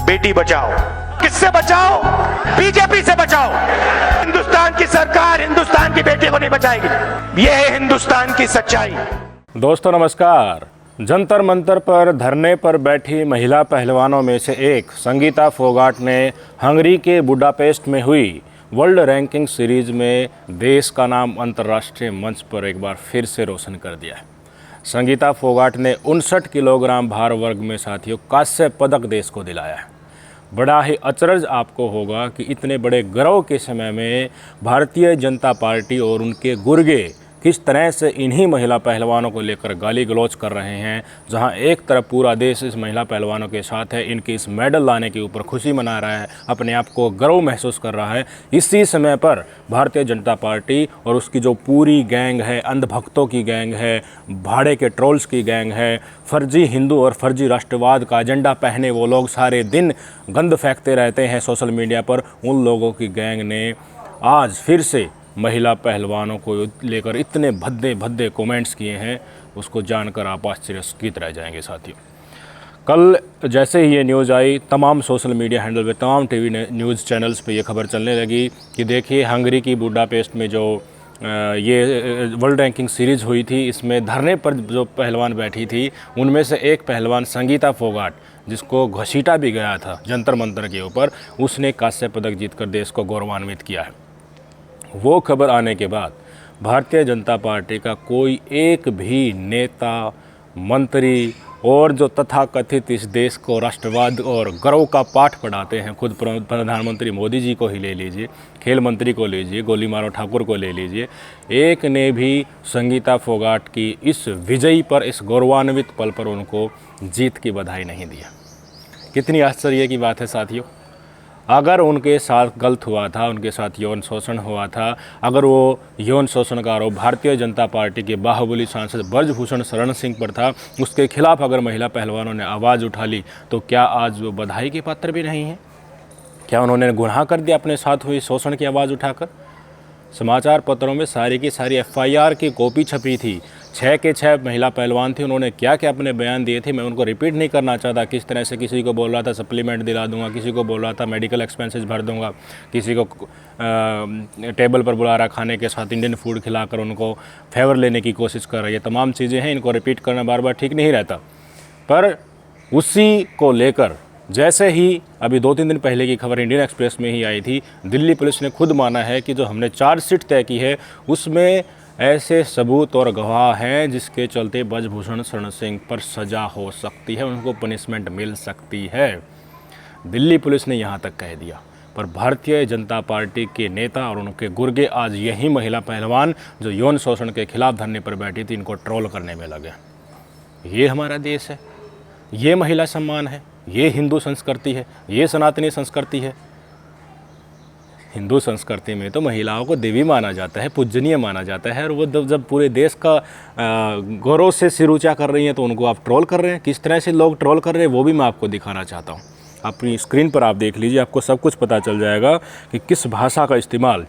बेटी बचाओ। किससे बचाओ? बीजेपी से बचाओ। हिंदुस्तान की सरकार हिंदुस्तान की बेटी को नहीं बचाएगी। यह है हिंदुस्तान की सच्चाई। दोस्तों नमस्कार। जंतर मंतर पर धरने पर बैठी महिला पहलवानों में से एक संगीता फोगाट ने हंगरी के बुडापेस्ट में हुई वर्ल्ड रैंकिंग सीरीज में देश का नाम अंतर्राष्ट्रीय मंच पर एक बार फिर से रोशन कर दिया है। संगीता फोगाट ने 59 किलोग्राम भार वर्ग में साथियों कांस्य पदक देश को दिलाया है। बड़ा ही अचरज आपको होगा कि इतने बड़े गर्व के समय में भारतीय जनता पार्टी और उनके गुर्गे किस तरह से इन्हीं महिला पहलवानों को लेकर गाली गलौज कर रहे हैं। जहां एक तरफ पूरा देश इस महिला पहलवानों के साथ है, इनके इस मेडल लाने के ऊपर खुशी मना रहा है, अपने आप को गर्व महसूस कर रहा है, इसी समय पर भारतीय जनता पार्टी और उसकी जो पूरी गैंग है, अंधभक्तों की गैंग है, भाड़े के ट्रोल्स की गैंग है, फर्जी हिंदू और फर्जी राष्ट्रवाद का एजेंडा पहने वो लोग सारे दिन गंद फेंकते रहते हैं सोशल मीडिया पर, उन लोगों की गैंग ने आज फिर से महिला पहलवानों को लेकर इतने भद्दे भद्दे कमेंट्स किए हैं, उसको जानकर आप आश्चर्यचकित रह जाएंगे साथियों। कल जैसे ही ये न्यूज़ आई, तमाम सोशल मीडिया हैंडल पे, तमाम टीवी न्यूज़ चैनल्स पे ये खबर चलने लगी कि देखिए हंगरी की बुडापेस्ट में जो ये वर्ल्ड रैंकिंग सीरीज़ हुई थी, इसमें धरने पर जो पहलवान बैठी थी उनमें से एक पहलवान संगीता फोगाट, जिसको घसीटा भी गया था जंतर मंतर के ऊपर, उसने कांस्य पदक जीतकर देश को गौरवान्वित किया है। वो खबर आने के बाद भारतीय जनता पार्टी का कोई एक भी नेता, मंत्री और जो तथाकथित इस देश को राष्ट्रवाद और गर्व का पाठ पढ़ाते हैं, खुद प्रधानमंत्री मोदी जी को ही ले लीजिए, खेल मंत्री को लीजिए, गोली मारो ठाकुर को ले लीजिए, एक ने भी संगीता फोगाट की इस विजयी पर, इस गौरवान्वित पल पर उनको जीत की बधाई नहीं दिया। कितनी आश्चर्य की बात है साथियों। अगर उनके साथ गलत हुआ था, उनके साथ यौन शोषण हुआ था, अगर वो यौन शोषण का आरोप भारतीय जनता पार्टी के बाहुबली सांसद ब्रजभूषण शरण सिंह पर था, उसके खिलाफ अगर महिला पहलवानों ने आवाज़ उठा ली, तो क्या आज वो बधाई के पात्र भी नहीं हैं? क्या उन्होंने गुनाह कर दिया अपने साथ हुई शोषण की आवाज़ उठाकर? समाचार पत्रों में सारी की सारी FIR की कॉपी छपी थी। 6 के 6 महिला पहलवान थे, उन्होंने क्या क्या अपने बयान दिए थे, मैं उनको रिपीट नहीं करना चाहता। किस तरह से किसी को बोल रहा था सप्लीमेंट दिला दूंगा, किसी को बोल रहा था मेडिकल एक्सपेंसेस भर दूंगा, किसी को टेबल पर बुला रहा खाने के साथ इंडियन फूड खिलाकर उनको फेवर लेने की कोशिश कर रहा है। ये तमाम चीज़ें हैं, इनको रिपीट करना बार बार ठीक नहीं रहता। पर उसी को लेकर जैसे ही अभी 2-3 दिन पहले की खबर इंडियन एक्सप्रेस में ही आई थी, दिल्ली पुलिस ने खुद माना है कि जो हमने चार्जशीट तय की है उसमें ऐसे सबूत और गवाह हैं जिसके चलते ब्रजभूषण शरण सिंह पर सज़ा हो सकती है, उनको पनिशमेंट मिल सकती है। दिल्ली पुलिस ने यहाँ तक कह दिया। पर भारतीय जनता पार्टी के नेता और उनके गुर्गे आज यही महिला पहलवान जो यौन शोषण के खिलाफ धरने पर बैठी थी, इनको ट्रोल करने में लगे। ये हमारा देश है, ये महिला सम्मान है, ये हिंदू संस्कृति है, ये सनातनी संस्कृति है। हिंदू संस्कृति में तो महिलाओं को देवी माना जाता है, पूजनीय माना जाता है, और वो जब पूरे देश का गौरव से सिर ऊंचा कर रही हैं तो उनको आप ट्रोल कर रहे हैं। किस तरह से लोग ट्रोल कर रहे हैं वो भी मैं आपको दिखाना चाहता हूँ। अपनी स्क्रीन पर आप देख लीजिए, आपको सब कुछ पता चल जाएगा कि किस भाषा का इस्तेमाल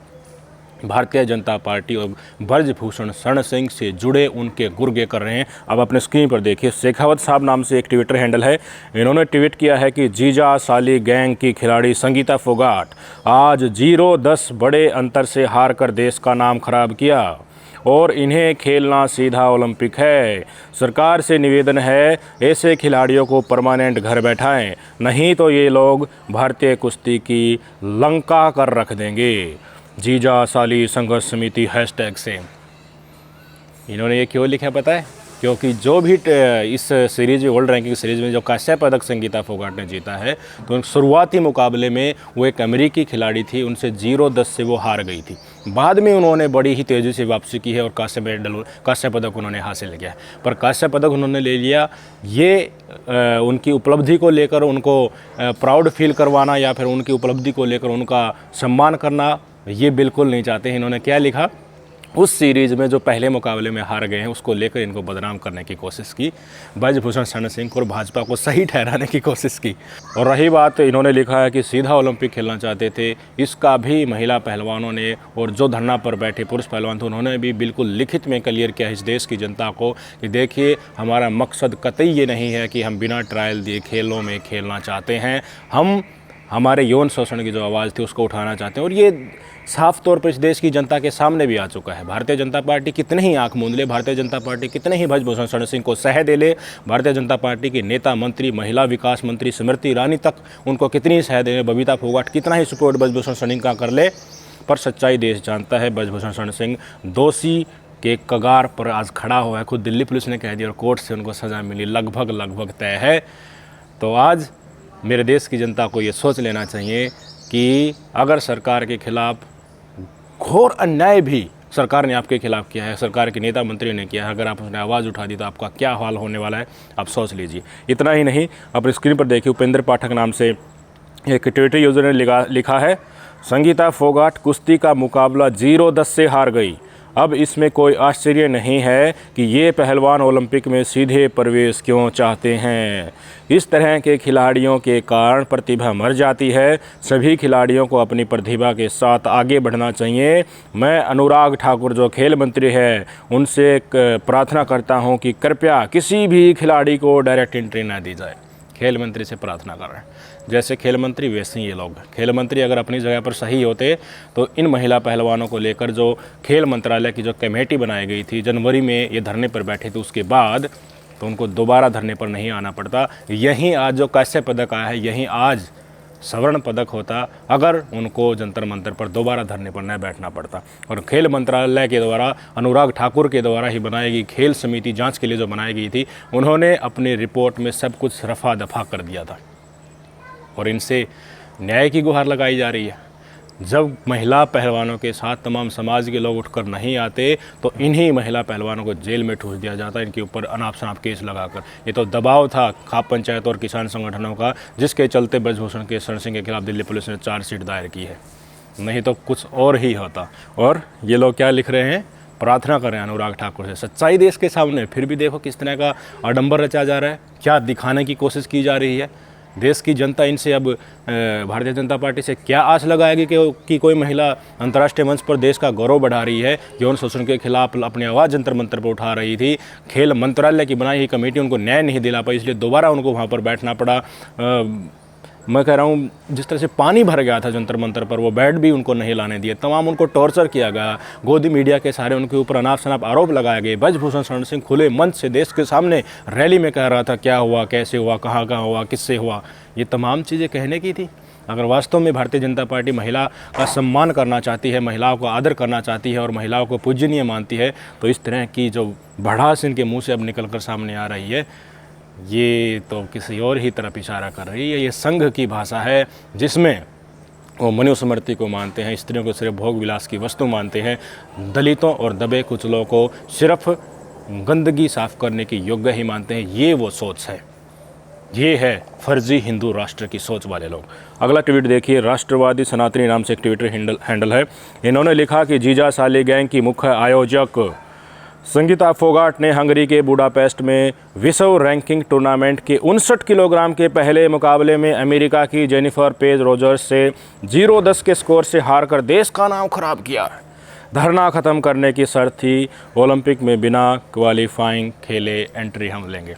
भारतीय जनता पार्टी और ब्रजभूषण शरण सिंह से जुड़े उनके गुर्गे कर रहे हैं। अब अपने स्क्रीन पर देखिए, शेखावत साहब नाम से एक ट्विटर हैंडल है, इन्होंने ट्वीट किया है कि जीजा साली गैंग की खिलाड़ी संगीता फोगाट आज 0-10 बड़े अंतर से हार कर देश का नाम खराब किया और इन्हें खेलना सीधा ओलंपिक है। सरकार से निवेदन है, ऐसे खिलाड़ियों को परमानेंट घर बैठाएं, नहीं तो ये लोग भारतीय कुश्ती की लंका कर रख देंगे। जीजा साली संघर्ष समिति हैशटैग से। इन्होंने ये क्यों लिखा पता है? क्योंकि जो भी इस सीरीज में, वर्ल्ड रैंकिंग सीरीज में जो कांस्य पदक संगीता फोगाट ने जीता है, तो शुरुआती मुकाबले में वो एक अमेरिकी खिलाड़ी थी, उनसे 0-10 से वो हार गई थी। बाद में उन्होंने बड़ी ही तेज़ी से वापसी की है और कांस्य पदक उन्होंने हासिल किया है। पर कांस्य पदक उन्होंने ले लिया, ये उनकी उपलब्धि को लेकर उनको प्राउड फील करवाना या फिर उनकी उपलब्धि को लेकर उनका सम्मान करना ये बिल्कुल नहीं चाहते हैं। इन्होंने क्या लिखा उस सीरीज़ में जो पहले मुकाबले में हार गए हैं उसको लेकर इनको बदनाम करने की कोशिश की, ब्रजभूषण शरण सिंह और भाजपा को सही ठहराने की कोशिश की। और रही बात, इन्होंने लिखा है कि सीधा ओलंपिक खेलना चाहते थे, इसका भी महिला पहलवानों ने और जो धरना पर बैठे पुरुष पहलवान थे उन्होंने भी बिल्कुल लिखित में क्लियर किया इस देश की जनता को कि देखिए, हमारा मकसद कतई ये नहीं है कि हम बिना ट्रायल दिए खेलों में खेलना चाहते हैं, हम हमारे यौन शोषण की जो आवाज़ थी उसको उठाना चाहते हैं। और ये साफ तौर पर इस देश की जनता के सामने भी आ चुका है। भारतीय जनता पार्टी कितने ही आंख मूंद ले, भारतीय जनता पार्टी कितने ही ब्रजभूषण शरण सिंह को सह दे ले, भारतीय जनता पार्टी की नेता मंत्री, महिला विकास मंत्री स्मृति ईरानी तक उनको कितनी सह दे ले, बबीता फोगाट कितना ही सपोर्ट ब्रजभूषण शरण सिंह का कर ले, पर सच्चाई देश जानता है, ब्रजभूषण शरण सिंह दोषी के कगार पर आज खड़ा हुआ है। खुद दिल्ली पुलिस ने कह दिया और कोर्ट से उनको सज़ा मिली, लगभग तय है। तो आज मेरे देश की जनता को ये सोच लेना चाहिए कि अगर सरकार के खिलाफ घोर अन्याय भी सरकार ने आपके खिलाफ किया है, सरकार के नेता मंत्री ने किया है, अगर आप उसने आवाज़ उठा दी तो आपका क्या हाल होने वाला है, आप सोच लीजिए। इतना ही नहीं, अपनी स्क्रीन पर देखिए, उपेंद्र पाठक नाम से एक ट्विटर यूज़र ने लिखा है, संगीता फोगाट कुश्ती का मुकाबला 0-10 से हार गई। अब इसमें कोई आश्चर्य नहीं है कि ये पहलवान ओलंपिक में सीधे प्रवेश क्यों चाहते हैं। इस तरह के खिलाड़ियों के कारण प्रतिभा मर जाती है। सभी खिलाड़ियों को अपनी प्रतिभा के साथ आगे बढ़ना चाहिए। मैं अनुराग ठाकुर जो खेल मंत्री है उनसे प्रार्थना करता हूं कि कृपया किसी भी खिलाड़ी को डायरेक्ट एंट्री ना दी जाए। खेल मंत्री से प्रार्थना कर रहे हैं, जैसे खेल मंत्री वैसे ही ये लोग। खेल मंत्री अगर अपनी जगह पर सही होते तो इन महिला पहलवानों को लेकर जो खेल मंत्रालय की जो कमेटी बनाई गई थी, जनवरी में ये धरने पर बैठे थे, उसके बाद तो उनको दोबारा धरने पर नहीं आना पड़ता। यहीं आज जो कांस्य पदक आया है, यहीं आज स्वर्ण पदक होता अगर उनको जंतर मंतर पर दोबारा धरने पर न बैठना पड़ता। और खेल मंत्रालय के द्वारा, अनुराग ठाकुर के द्वारा ही बनाई गई खेल समिति जांच के लिए जो बनाई गई थी, उन्होंने अपनी रिपोर्ट में सब कुछ रफा दफा कर दिया था और इनसे न्याय की गुहार लगाई जा रही है। जब महिला पहलवानों के साथ तमाम समाज के लोग उठकर नहीं आते तो इन्हीं महिला पहलवानों को जेल में ठूस दिया जाता है, इनके ऊपर अनाप शनाप केस लगाकर। ये तो दबाव था खाप पंचायत और किसान संगठनों का, जिसके चलते ब्रजभूषण के शरण सिंह के खिलाफ दिल्ली पुलिस ने चार्जशीट दायर की है, नहीं तो कुछ और ही होता। और ये लोग क्या लिख रहे हैं, प्रार्थना कर रहे हैं अनुराग ठाकुर से। सच्चाई देश के सामने, फिर भी देखो किस तरह का आडंबर रचा जा रहा है, क्या दिखाने की कोशिश की जा रही है। देश की जनता इनसे अब भारतीय जनता पार्टी से क्या आस लगाएगी कि कोई महिला अंतर्राष्ट्रीय मंच पर देश का गौरव बढ़ा रही है, यौन शोषण के खिलाफ अपनी आवाज़ जंतर मंतर पर उठा रही थी। खेल मंत्रालय की बनाई हुई कमेटी उनको न्याय नहीं दिला पाई, इसलिए दोबारा उनको वहाँ पर बैठना पड़ा। मैं कह रहा हूँ, जिस तरह से पानी भर गया था जंतर मंतर पर, वो बेड भी उनको नहीं लाने दिए, तमाम उनको टॉर्चर किया गया, गोदी मीडिया के सारे उनके ऊपर अनाप शनाप आरोप लगाए गए। ब्रजभूषण शरण सिंह खुले मंच से देश के सामने रैली में कह रहा था क्या हुआ, कैसे हुआ, कहाँ हुआ, किससे हुआ, ये तमाम चीज़ें कहने की थी। अगर वास्तव में भारतीय जनता पार्टी महिला का सम्मान करना चाहती है, महिलाओं को आदर करना चाहती है और महिलाओं को पूजनीय मानती है, तो इस तरह की जो भड़ास इनके मुँह से अब निकल कर सामने आ रही है, ये तो किसी और ही तरफ इशारा कर रही है। ये संघ की भाषा है जिसमें वो मनुस्मृति को मानते हैं, स्त्रियों को सिर्फ भोग विलास की वस्तु मानते हैं, दलितों और दबे कुचलों को सिर्फ गंदगी साफ करने की योग्य ही मानते हैं। ये वो सोच है, ये है फर्जी हिंदू राष्ट्र की सोच वाले लोग। अगला ट्वीट देखिए, राष्ट्रवादी सनातनी नाम से एक ट्विटर हैंडल है। इन्होंने लिखा कि जीजा साली गैंग की मुख्य आयोजक संगीता फोगाट ने हंगरी के बुडापेस्ट में विश्व रैंकिंग टूर्नामेंट के 59 किलोग्राम के पहले मुकाबले में अमेरिका की जेनिफर पेज रोजर्स से 0-10 के स्कोर से हारकर देश का नाम खराब किया। धरना ख़त्म करने की शर्त थी, ओलंपिक में बिना क्वालिफाइंग खेले एंट्री हम लेंगे।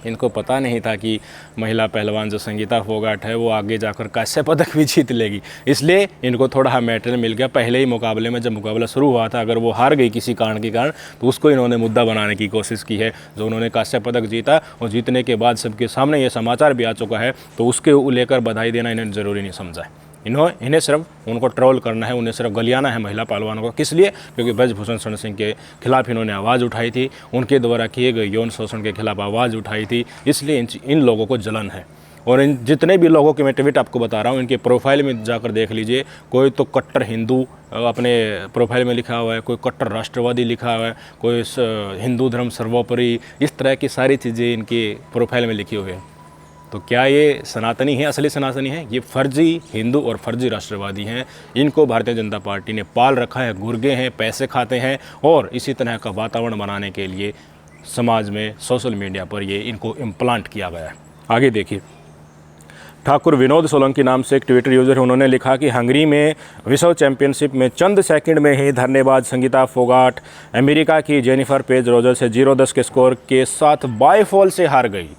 इनको पता नहीं था कि महिला पहलवान जो संगीता फोगाट है वो आगे जाकर कांस्य पदक भी जीत लेगी, इसलिए इनको थोड़ा मेटेरियल मिल गया। पहले ही मुकाबले में जब मुकाबला शुरू हुआ था, अगर वो हार गई किसी कारण के कारण, तो उसको इन्होंने मुद्दा बनाने की कोशिश की है। जो उन्होंने कांस्य पदक जीता और जीतने के बाद सबके सामने ये समाचार भी आ चुका है, तो उसके लेकर बधाई देना इन्हें ज़रूरी नहीं समझा है। इन्हें सिर्फ उनको ट्रोल करना है, उन्हें सिर्फ गलियाना है महिला पहलवानों को। किस लिए? क्योंकि ब्रजभूषण शरण सिंह के खिलाफ इन्होंने आवाज़ उठाई थी, उनके द्वारा किए गए यौन शोषण के खिलाफ आवाज़ उठाई थी, इसलिए इन लोगों को जलन है। और इन जितने भी लोगों के मैं ट्वीट आपको बता रहा हूँ, इनके प्रोफाइल में जाकर देख लीजिए। कोई तो कट्टर हिंदू अपने प्रोफाइल में लिखा हुआ है, कोई कट्टर राष्ट्रवादी लिखा हुआ है, कोई हिंदू धर्म सर्वोपरि, इस तरह की सारी चीज़ें इनके प्रोफाइल में लिखी हुई है। तो क्या ये सनातनी है, असली सनातनी है? ये फर्जी हिंदू और फर्जी राष्ट्रवादी हैं। इनको भारतीय जनता पार्टी ने पाल रखा है, गुर्गे हैं, पैसे खाते हैं और इसी तरह का वातावरण बनाने के लिए समाज में सोशल मीडिया पर ये इनको इम्प्लांट किया गया है। आगे देखिए, ठाकुर विनोद सोलंकी नाम से एक ट्विटर यूज़र है, उन्होंने लिखा कि हंगरी में विश्व चैंपियनशिप में चंद सेकंड में ही धरनेबाज संगीता फोगाट अमेरिका की जेनिफर पेज रोजर से 0-10 के स्कोर के साथ बायफॉल से हार गई।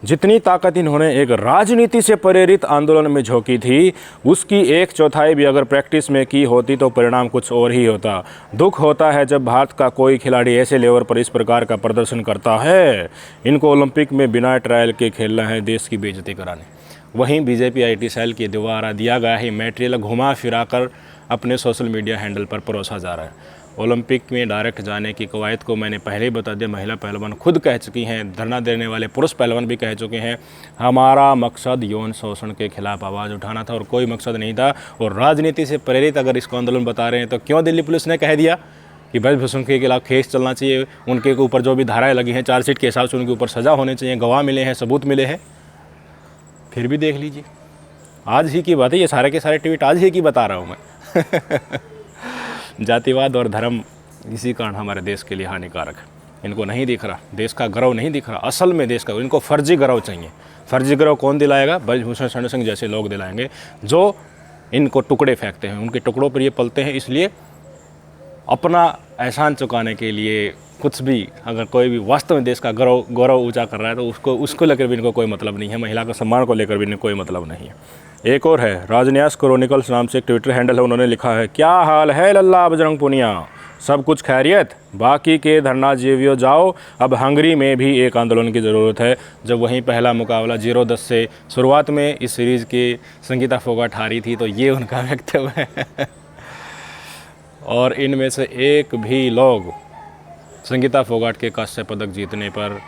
जितनी ताकत इन्होंने एक राजनीति से प्रेरित आंदोलन में झोंकी थी, उसकी 1/4 भी अगर प्रैक्टिस में की होती तो परिणाम कुछ और ही होता। दुख होता है जब भारत का कोई खिलाड़ी ऐसे लेवल पर इस प्रकार का प्रदर्शन करता है। इनको ओलंपिक में बिना ट्रायल के खेलना है, देश की बेइज्जती कराने। वहीं बीजेपी IT सेल के द्वारा दिया गया है मटेरियल घुमा फिरा कर अपने सोशल मीडिया हैंडल पर परोसा जा रहा है। ओलंपिक में डायरेक्ट जाने की कवायद को मैंने पहले ही बता दिया, महिला पहलवान खुद कह चुकी हैं, धरना देने वाले पुरुष पहलवान भी कह चुके हैं, हमारा मकसद यौन शोषण के खिलाफ आवाज़ उठाना था और कोई मकसद नहीं था। और राजनीति से प्रेरित अगर इसको आंदोलन बता रहे हैं तो क्यों दिल्ली पुलिस ने कह दिया कि ब्रजभूषण के खिलाफ केस चलना चाहिए, उनके ऊपर जो भी धाराएँ लगी हैं चार्जशीट के हिसाब से उनके ऊपर सज़ा होनी चाहिए, गवाह मिले हैं, सबूत मिले हैं। फिर भी देख लीजिए, आज ही की बात है, ये सारे के सारे ट्वीट आज ही की बता रहा हूँ मैं। जातिवाद और धर्म इसी कारण हमारे देश के लिए हानिकारक है। इनको नहीं दिख रहा, देश का गर्व नहीं दिख रहा, असल में देश का, इनको फर्जी गर्व चाहिए। फर्जी गर्व कौन दिलाएगा? ब्रजभूषण शरण सिंह जैसे लोग दिलाएंगे जो इनको टुकड़े फेंकते हैं, उनके टुकड़ों पर ये पलते हैं। इसलिए अपना एहसान चुकाने के लिए कुछ भी, अगर कोई भी वास्तव में देश का गौरव ऊंचा कर रहा है तो उसको लेकर भी इनको कोई मतलब नहीं है, महिला के सम्मान को लेकर भी इनको कोई मतलब नहीं है। एक और है, राजन्यास क्रोनिकल्स नाम से एक ट्विटर हैंडल है, उन्होंने लिखा है, क्या हाल है लल्ला बजरंग पुनिया, सब कुछ खैरियत? बाकी के धरनाजीवियों जाओ, अब हंगरी में भी एक आंदोलन की ज़रूरत है। जब वहीं पहला मुकाबला 0-10 से शुरुआत में इस सीरीज़ की संगीता फोगाट हारी थी, तो ये उनका वक्तव्य है। और इनमें से एक भी लोग संगीता फोगाट के कांस्य पदक जीतने पर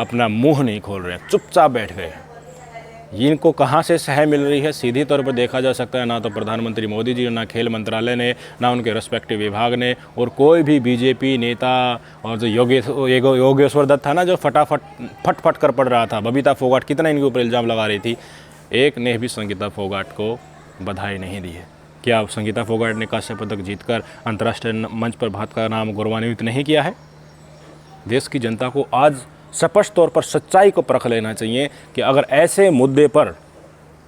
अपना मुंह नहीं खोल रहे, चुपचाप बैठ गए। इनको कहाँ से सहाय मिल रही है? सीधी तौर पर देखा जा सकता है, ना तो प्रधानमंत्री मोदी जी, ना खेल मंत्रालय ने, ना उनके रेस्पेक्टिव विभाग ने, और कोई भी बीजेपी नेता। और जो योगेश्वर दत्त था ना, जो फट कर पड़ रहा था, बबीता फोगाट कितना इनके ऊपर इल्ज़ाम लगा रही थी, एक ने भी संगीता फोगाट को बधाई नहीं दी है। क्या संगीता फोगाट ने कांस्य पदक जीतकर अंतर्राष्ट्रीय मंच पर भारत का नाम गौरवान्वित नहीं किया है? देश की जनता को आज स्पष्ट तौर पर सच्चाई को परख लेना चाहिए कि अगर ऐसे मुद्दे पर,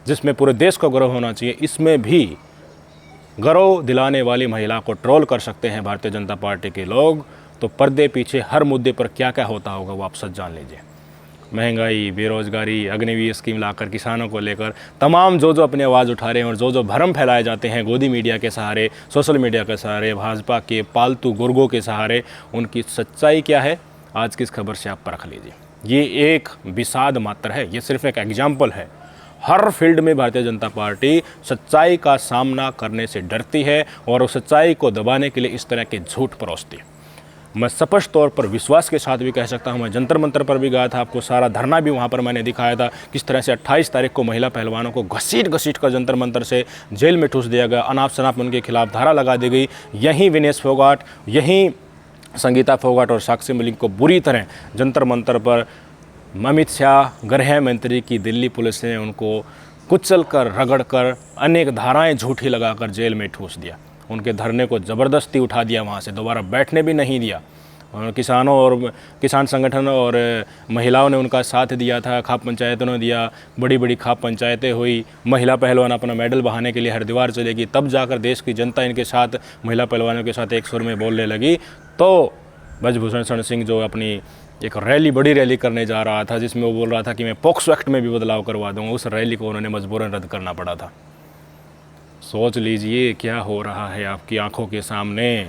जिसमें पूरे देश को गर्व होना चाहिए, इसमें भी गर्व दिलाने वाली महिला को ट्रोल कर सकते हैं भारतीय जनता पार्टी के लोग, तो पर्दे पीछे हर मुद्दे पर क्या क्या होता होगा वो आप सच जान लीजिए। महंगाई, बेरोजगारी, अग्निवीर स्कीम लाकर किसानों को लेकर तमाम जो अपनी आवाज़ उठा रहे हैं और जो भ्रम फैलाए जाते हैं गोदी मीडिया के सहारे, सोशल मीडिया के सहारे, भाजपा के पालतू गुर्गों के सहारे, उनकी सच्चाई क्या है आज की इस खबर से आप परख लीजिए। ये एक विषाद मात्र है, ये सिर्फ एक एग्जाम्पल है। हर फील्ड में भारतीय जनता पार्टी सच्चाई का सामना करने से डरती है और उस सच्चाई को दबाने के लिए इस तरह के झूठ परोसती है। मैं स्पष्ट तौर पर विश्वास के साथ भी कह सकता हूँ, मैं जंतर मंतर पर भी गया था, आपको सारा धरना भी वहाँ पर मैंने दिखाया था, किस तरह से 28 तारीख को महिला पहलवानों को घसीट कर जंतर मंतर से जेल में ठूस दिया गया, अनाप शनाप उनके खिलाफ धारा लगा दी गई। यहीं विनेश फोगाट, यहीं संगीता फोगाट और साक्षी मलिक को बुरी तरह जंतर मंतर पर अमित शाह गृह मंत्री की दिल्ली पुलिस ने उनको कुचल कर, रगड़ कर, अनेक धाराएं झूठी लगाकर जेल में ठूस दिया। उनके धरने को ज़बरदस्ती उठा दिया, वहाँ से दोबारा बैठने भी नहीं दिया। और किसानों और किसान संगठन और महिलाओं ने उनका साथ दिया था, खाप पंचायतों ने दिया, बड़ी बड़ी खाप पंचायतें हुई। महिला पहलवान अपना मेडल बहाने के लिए हरिद्वार चलेगी, तब जाकर देश की जनता इनके साथ, महिला पहलवानों के साथ एक सुर में बोलने लगी। तो ब्रजभूषण शरण सिंह जो अपनी एक रैली, बड़ी रैली करने जा रहा था, जिसमें वो बोल रहा था कि मैं पॉक्सो एक्ट में भी बदलाव करवा दूँगा, उस रैली को उन्होंने मजबूरन रद्द करना पड़ा था। सोच लीजिए क्या हो रहा है आपकी आंखों के सामने।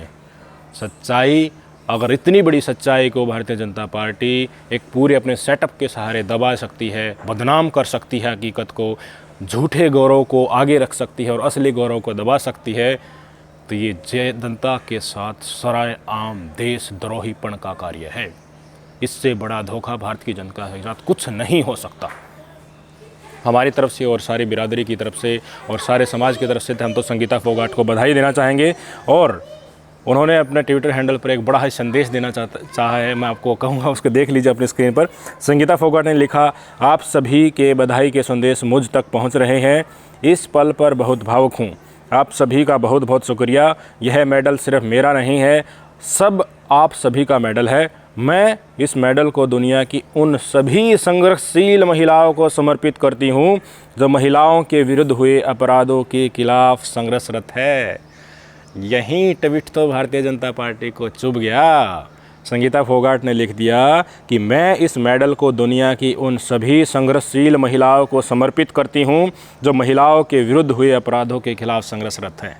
सच्चाई, अगर इतनी बड़ी सच्चाई को भारतीय जनता पार्टी एक पूरे अपने सेटअप के सहारे दबा सकती है, बदनाम कर सकती है, हकीकत को, झूठे गौरव को आगे रख सकती है और असली गौरव को दबा सकती है, तो ये जनता के साथ सराय आम देशद्रोहीपण का कार्य है। इससे बड़ा धोखा भारत की जनता के साथ कुछ नहीं हो सकता। हमारी तरफ से और सारी बिरादरी की तरफ से और सारे समाज की तरफ से हम तो संगीता फोगाट को बधाई देना चाहेंगे और उन्होंने अपने ट्विटर हैंडल पर एक बड़ा ही संदेश देना चाहा है। मैं आपको कहूँगा, उसको देख लीजिए अपनी स्क्रीन पर। संगीता फोगाट ने लिखा, आप सभी के बधाई के संदेश मुझ तक पहुँच रहे हैं। इस पल पर बहुत भावुक हूँ। आप सभी का बहुत बहुत शुक्रिया। यह मेडल सिर्फ मेरा नहीं है, सब आप सभी का मेडल है। मैं इस मेडल को दुनिया की उन सभी संघर्षशील महिलाओं को समर्पित करती हूँ जो महिलाओं के विरुद्ध हुए अपराधों के खिलाफ संघर्षरत है। यही ट्वीट तो भारतीय जनता पार्टी को चुभ गया। संगीता फोगाट ने लिख दिया कि मैं इस मेडल को दुनिया की उन सभी संघर्षशील महिलाओं को समर्पित करती हूँ जो महिलाओं के विरुद्ध हुए अपराधों के खिलाफ संघर्षरत हैं।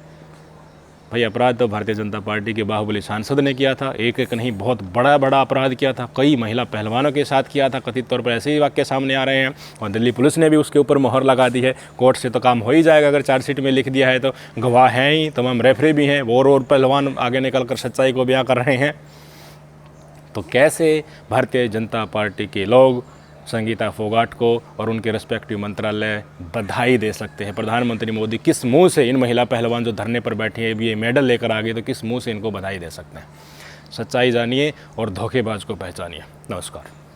भाई, अपराध तो भारतीय जनता पार्टी के बाहुबली सांसद ने किया था, एक एक नहीं बहुत बड़ा बड़ा अपराध किया था, कई महिला पहलवानों के साथ किया था। कथित तौर पर ऐसे ही वाक्य सामने आ रहे हैं और दिल्ली पुलिस ने भी उसके ऊपर मोहर लगा दी है। कोर्ट से तो काम हो ही जाएगा, अगर चार्जशीट में लिख दिया है तो। गवाह हैं ही, तमाम रेफरी भी हैं, और पहलवान आगे निकल कर सच्चाई को बयां कर रहे हैं। तो कैसे भारतीय जनता पार्टी के लोग संगीता फोगाट को और उनके रेस्पेक्टिव मंत्रालय बधाई दे सकते हैं? प्रधानमंत्री मोदी किस मुंह से इन महिला पहलवान जो धरने पर बैठी है, ये मेडल लेकर आ गए, तो किस मुंह से इनको बधाई दे सकते हैं? सच्चाई जानिए और धोखेबाज को पहचानिए। नमस्कार।